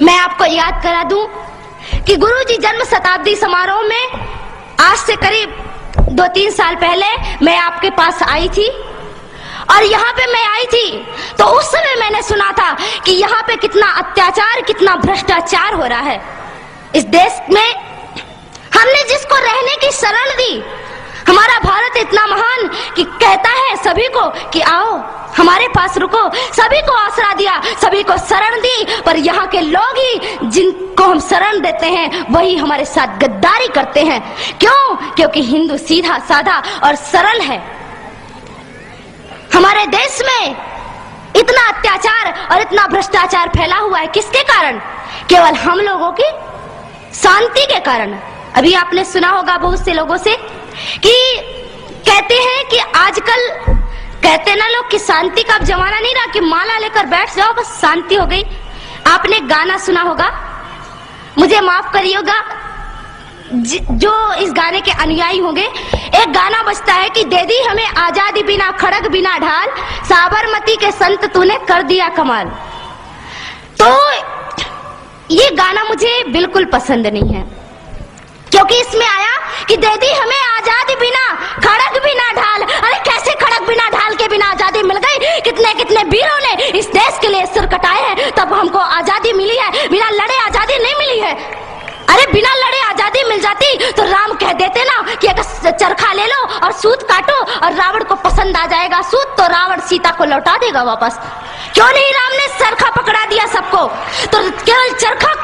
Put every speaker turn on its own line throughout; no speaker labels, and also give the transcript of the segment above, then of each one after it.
मैं आपको याद करा दूं कि गुरुजी जन्म शताब्दी समारोह में आज से करीब 2-3 साल पहले मैं आपके पास आई थी और यहाँ पे मैं आई थी तो उस समय मैंने सुना था कि यहाँ पे कितना अत्याचार, कितना भ्रष्टाचार हो रहा है। इस देश में हमने जिसको रहने की शरण दी, हमारा भारत इतना महान कि कहता है सभी को कि आओ हमारे पास रुको, सभी को आसरा दिया, सभी को शरण दी, पर यहाँ के लोग ही जिनको हम शरण देते हैं वही हमारे साथ गद्दारी करते हैं। क्यों? क्योंकि हिंदू सीधा साधा और सरल है। हमारे देश में इतना अत्याचार और इतना भ्रष्टाचार फैला हुआ है, किसके कारण? केवल हम लोगों की शांति के कारण। अभी आपने सुना होगा बहुत से लोगों से कि कहते हैं कि आजकल कहते ना लोग कि शांति का अब जमाना नहीं रहा कि माला लेकर बैठ जाओ बस शांति हो गई। आपने गाना सुना होगा, मुझे माफ करिएगा जो इस गाने के अनुयायी होंगे, एक गाना बजता है कि दे दी हमें आजादी बिना खड़ग बिना ढाल, साबरमती के संत तूने कर दिया कमाल। तो ये गाना मुझे बिल्कुल पसंद नहीं है, क्योंकि इसमें आया कि दे दी हमें आजादी बिना खड़ग बिना ढाल। अरे कैसे खड़ग बिना ढाल के बिना आजादी मिल गई? कितने कितने वीरों ने इस देश के लिए सिर कटाए हैं तब हमको आजादी मिली है, बिना लड़े आजादी नहीं मिली है। अरे बिना लड़े आजादी मिल जाती तो राम कह देते ना कि अगर चरखा ले लो और सूत काटो और रावण को पसंद आ जाएगा सूत तो रावण सीता को लौटा देगा वापस। क्यों नहीं राम ने चरखा पकड़ा दिया सबको? तो केवल चरखा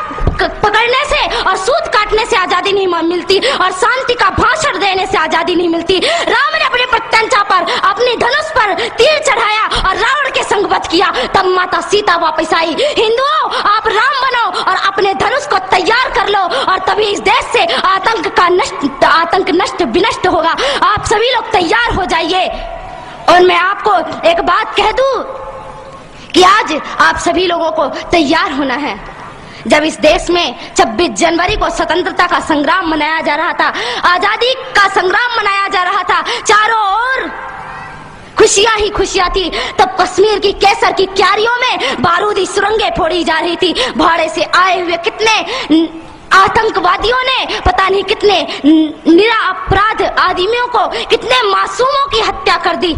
पकड़ने से और सूत काटने से आजादी नहीं मिलती और शांति का भाषण देने से आजादी नहीं मिलती। राम ने अपने प्रत्यंचा पर अपनी धनुष पर तीर चढ़ाया और रावण के संग वध किया, तब माता सीता वापस आई। हिंदुओं, आप राम बनो और अपने धनुष को तैयार कर लो और तभी इस देश से आतंक नष्ट विनष्ट होगा। आप सभी लोग तैयार हो जाइए। और मैं आपको एक बात कह दूं कि आज आप सभी लोगों को तैयार होना है। जब इस देश में 26 जनवरी को स्वतंत्रता का संग्राम मनाया जा रहा था, आजादी का संग्राम मनाया जा रहा था, चारों ओर खुशियां ही खुशियां थी, तब कश्मीर की केसर की क्यारियों में बारूदी सुरंगें फोड़ी जा रही थी। भाड़े से आए हुए कितने आतंकवादियों ने पता नहीं कितने निरपराध आदमियों को, कितने मासूमों की हत्या कर दी।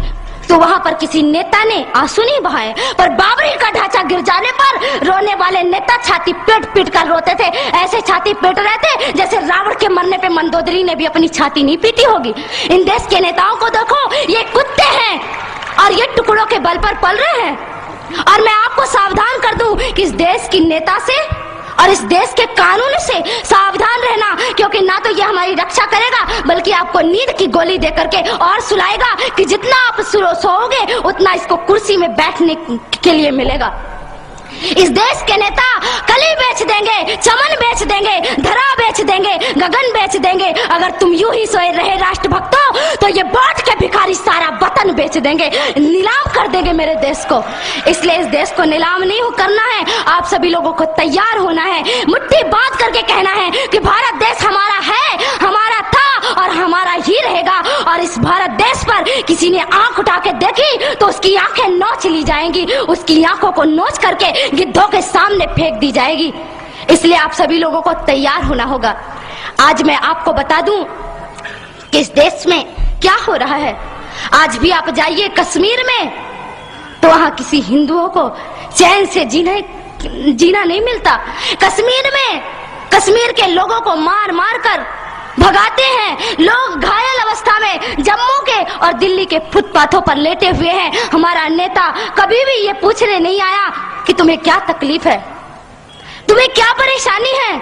तो वहां पर किसी नेता ने आंसू नहीं बहाए, पर बाबरी का ढांचा गिर जाने पर रोने वाले नेता छाती पीट पीट कर रोते थे। ऐसे छाती पीट रहे थे जैसे रावण के मरने पे मंदोदरी ने भी अपनी छाती नहीं पीटी होगी। इन देश के नेताओं को देखो, ये कुत्ते हैं और ये टुकड़ों के बल पर पल रहे हैं। और मैं आपको सावधान कर दूं कि इस देश की नेता से और इस देश के कानून से सावधान रहना, क्योंकि ना तो ये हमारी रक्षा करेगा बल्कि आपको नींद की गोली दे करके और सुलाएगा कि जितना आप सोओगे उतना इसको कुर्सी में बैठने के लिए मिलेगा। इस देश के नेता कली बेच देंगे, चमन बेच देंगे, धरा बेच देंगे, गगन बेच देंगे। अगर तुम यूं ही सोए रहे राष्ट्रभक्तों तो ये बांट के भिखारी सारा वतन बेच देंगे, नीलाम कर देंगे मेरे देश को। इसलिए इस देश को नीलाम नहीं करना है, आप सभी लोगों को तैयार होना है, मुट्ठी बांध करके कहना है कि भारत देश हमारा है, हमारा था और हमारा ही रहेगा। और इस भारत देश पर किसी ने आंख उठा के देखी तो उसकी आंखें नोच ली जाएंगी, उसकी आंखों को नोच करके गिद्धों के सामने फेंक दी जाएगी। इसलिए आप सभी लोगों को तैयार होना होगा। आज मैं आपको बता दूं कि इस देश में क्या हो रहा है। आज भी आप जाइए कश्मीर में तो वहां किसी हिंदुओं को चैन से जीना नहीं मिलता। कश्मीर में कश्मीर के लोगों को मार मार कर भगाते हैं। लोग घायल अवस्था में जम्मू के और दिल्ली के फुटपाथों पर लेटे हुए हैं। हमारा नेता कभी भी ये पूछने नहीं आया कि तुम्हें क्या तकलीफ है, तुम्हें क्या परेशानी है।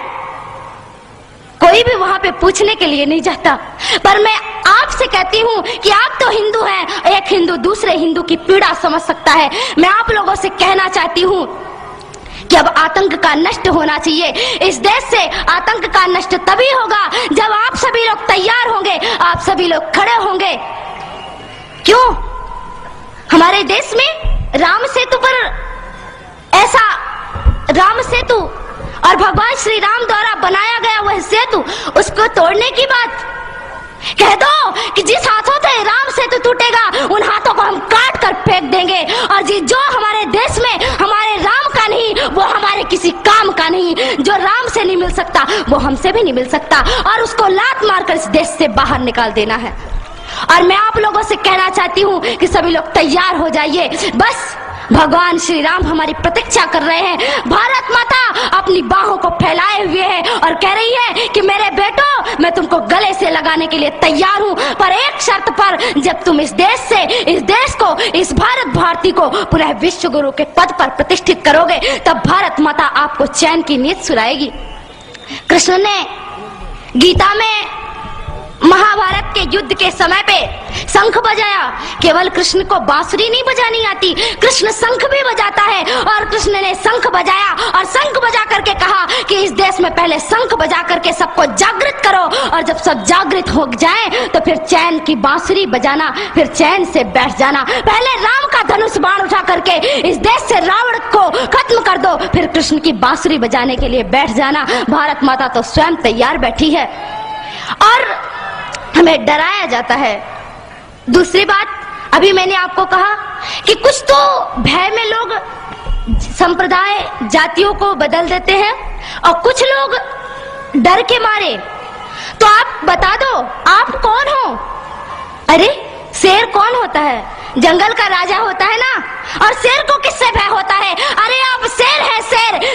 कोई भी वहां पे पूछने के लिए नहीं जाता। पर मैं आपसे कहती हूँ कि आप तो हिंदू हैं, एक हिंदू दूसरे हिंदू की पीड़ा समझ सकता है। मैं आप लोगों से कहना चाहती हूँ कि अब आतंक का नष्ट होना चाहिए। इस देश से आतंक का नष्ट तभी होगा जब आप सभी लोग तैयार होंगे, आप सभी लोग खड़े होंगे। क्यों? हमारे देश में राम सेतु पर ऐसा राम सेतु और भगवान श्री राम द्वारा बनाया गया वह सेतु, उसको तोड़ने की बात कह दो कि जिस हाथों से राम सेतु टूटेगा उन हाथों को हम काट कर फेंक देंगे। और जो हमारे देश में हमारे राम का नहीं वो हमारे किसी काम का नहीं। जो राम से नहीं मिल सकता वो हमसे भी नहीं मिल सकता, और उसको लात मारकर इस देश से बाहर निकाल देना है। और मैं आप लोगों से कहना चाहती हूँ कि सभी लोग तैयार हो जाइए। बस भगवान श्री राम हमारी प्रतीक्षा कर रहे हैं। भारत माता अपनी बाहों को फैलाए हुए है और कह रही है कि मेरे बेटो, मैं तुमको गले से लगाने के लिए तैयार हूँ, पर एक शर्त पर। जब तुम इस देश को, इस भारत भारती को पुनः विश्व गुरु के पद पर प्रतिष्ठित करोगे, तब भारत माता आपको चैन की नींद सुलाएगी। कृष्ण ने गीता में महाभारत के युद्ध के समय पे शंख बजाया। केवल कृष्ण को बांसुरी नहीं बजानी आती, कृष्ण शंख भी बजाता है। और कृष्ण ने शंख बजाया और शंख बजा करके कहा कि इस देश में पहले शंख बजा करके सबको जागृत करो, और जब सब जागृत हो जाए तो फिर चैन की बांसुरी बजाना, फिर चैन से बैठ जाना। पहले राम का धनुष बाण उठा करके इस देश से रावण को खत्म कर दो, फिर कृष्ण की बांसुरी बजाने के लिए बैठ जाना। भारत माता तो स्वयं तैयार बैठी है और हमें डराया जाता है। दूसरी बात, अभी मैंने आपको कहा कि कुछ तो भय में लोग संप्रदाय जातियों को बदल देते हैं और कुछ लोग डर के मारे। तो आप बता दो, आप कौन हो? अरे शेर कौन होता है? जंगल का राजा होता है ना। और शेर को किससे भय होता है? अरे आप शेर है,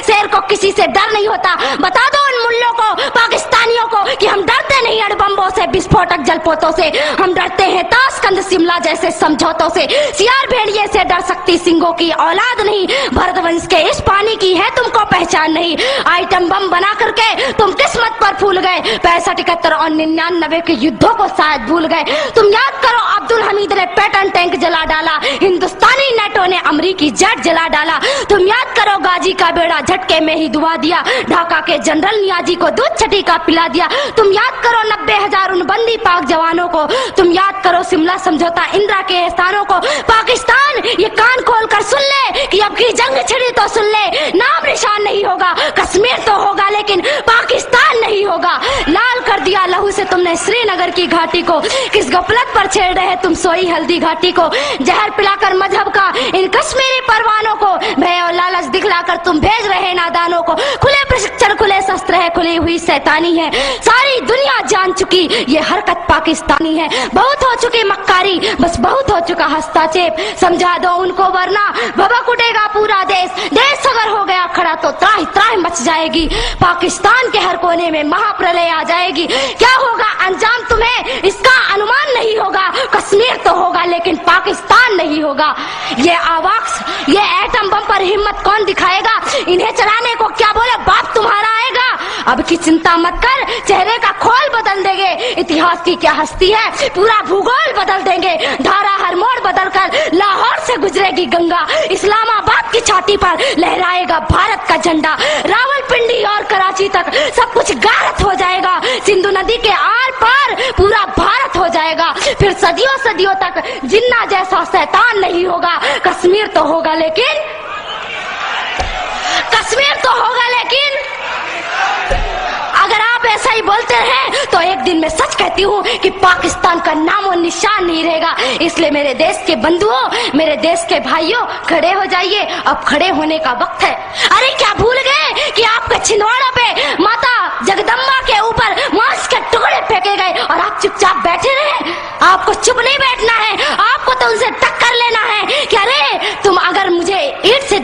शेर को किसी से डर नहीं होता। बता दो उन मुल्लों को, पाकिस्तानियों को कि हम डरते नहीं अणुबम्बों से, विस्फोटक जलपोतों से, हम डरते हैं ताशकंद शिमला जैसे समझौतों से। सियार भेड़िए से डर सकती सिंहों की औलाद नहीं। भरतवंश के इस पानी की है तुमको पहचान नहीं। आइटम बम बना करके तुम किस्मत पर फूल गए। 65, 71 और 99 के युद्धों को शायद भूल गए। तुम याद करो, अब्दुल हमीद ने पैटर्न टैंक जला डाला, हिंदुस्तानी नेटो ने अमरीकी जेट जला डाला। तुम याद करो, गाजी का बेड़ा झटके में ही डुबा दिया, ढाका के जनरल नियाजी को दूध छठी का पिला दिया। तुम याद करो 90,000 उन बंदी पाक जवानों को। तुम याद करो शिमला समझौता, इंदिरा के एहसानों को। पाकिस्तान ये कान खोल कर सुन ले कि अब की जंग छिड़ी तो सुन ले, नाम निशान नहीं होगा। कश्मीर तो होगा लेकिन पाकिस्तान नहीं होगा। लाल कर दिया लहू से तुमने श्रीनगर की घाटी को। किस गफलत पर छेड़ रहे तुम सोई हल्दी घाटी को। जहर पिलाकर मजहब का इन कश्मीरी परवानों को, भय और लालच दिखलाकर तुम भेज रहे नादानों को। खुले प्रशिक्षण, खुले शस्त्र है, खुली हुई शैतानी है। सारी दुनिया जान चुकी ये हरकत पाकिस्तानी है। बहुत हो चुकी मक्कारी, बस बहुत हो चुका हस्तक्षेप। समझा दो उनको वरना भभक उठेगा पूरा देश। देश अगर हो गया खड़ा तो त्राहि त्राहि मच जाएगी। पाकिस्तान के हर कोने में महाप्रलय आ जाएगी। क्या होगा अंजाम तुम्हें इसका अनुमान नहीं होगा। कश्मीर तो होगा लेकिन पाकिस्तान नहीं होगा। ये आवाक्स, ये एटम बम पर हिम्मत कौन दिखाएगा? इन्हें चलाने को क्या बोले बाप तुम्हारा आएगा। अब की चिंता मत कर, चेहरे का खोल बदल देंगे। इतिहास की क्या हस्ती है, पूरा भूगोल बदल देंगे। धारा हर मोड़ बदल कर लाहौर से गुजरेगी गंगा। इस्लामाबाद की छाती पर लहराएगा भारत का झंडा। रावलपिंडी और कराची तक सब कुछ गारत हो जाएगा। सिंधु नदी के आर पार पूरा भारत हो जाएगा। फिर सदियों सदियों तक जिन्ना जैसा शैतान नहीं होगा। कश्मीर तो होगा लेकिन, कश्मीर तो होगा लेकिन अगर आप ऐसा ही बोलते हैं तो एक दिन मैं सच कहती हूँ कि पाकिस्तान का नामो निशान नहीं रहेगा। इसलिए मेरे देश के बंधुओं, मेरे देश के भाइयों, खड़े हो जाइए। अब खड़े होने का वक्त है। अरे क्या भूल गए कि आपके छिंदवाड़ा पे माता जगदम्बा के ऊपर मांस के टुकड़े फेंके गए और आप चुपचाप बैठे रहे? आपको चुप नहीं बैठना है, आपको तो उनसे टक्कर लेना है कि अरे तुम अगर मुझे ईंट से,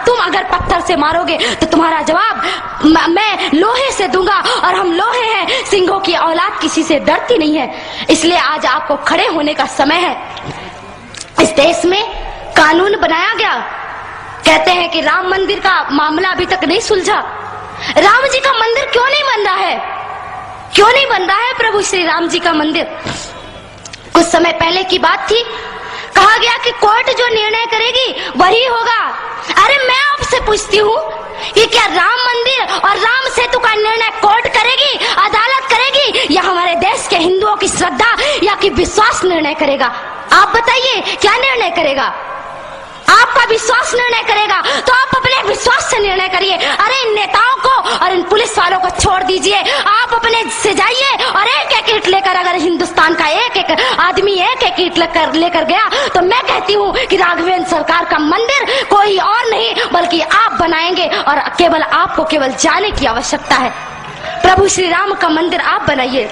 तुम अगर पत्थर से मारोगे तो तुम्हारा जवाब मैं लोहे से दूंगा। और हम लोहे हैं, सिंहों की औलाद किसी से डरती नहीं है। इसलिए आज आपको खड़े होने का समय है। इस देश में कानून बनाया गया। कहते हैं कि राम मंदिर का मामला अभी तक नहीं सुलझा। राम जी का मंदिर क्यों नहीं बन रहा है? क्यों नहीं बन रहा है प्रभु श्री राम जी का मंदिर? कुछ समय पहले की बात थी, कहा गया कि कोर्ट जो निर्णय करेगी वही होगा। अरे मैं आपसे पूछती हूँ कि क्या राम मंदिर और राम सेतु का निर्णय कोर्ट करेगी, अदालत करेगी, या हमारे देश के हिंदुओं की श्रद्धा या कि विश्वास निर्णय करेगा? आप बताइए क्या निर्णय करेगा? आपका विश्वास निर्णय करेगा तो आप अपने विश्वास से निर्णय करिए। अरे इन नेताओं को और इन पुलिस वालों को छोड़ दीजिए, आप अपने से जाइए और एक एक ईंट लेकर, अगर हिंदुस्तान का एक एक आदमी एक एक ईंट लेकर गया तो मैं कहती हूँ कि राघवेंद्र सरकार का मंदिर कोई कोई और नहीं बल्कि आप बनाएंगे और केवल आपको केवल जाने की आवश्यकता है। प्रभु श्री राम का मंदिर आप बनाइए।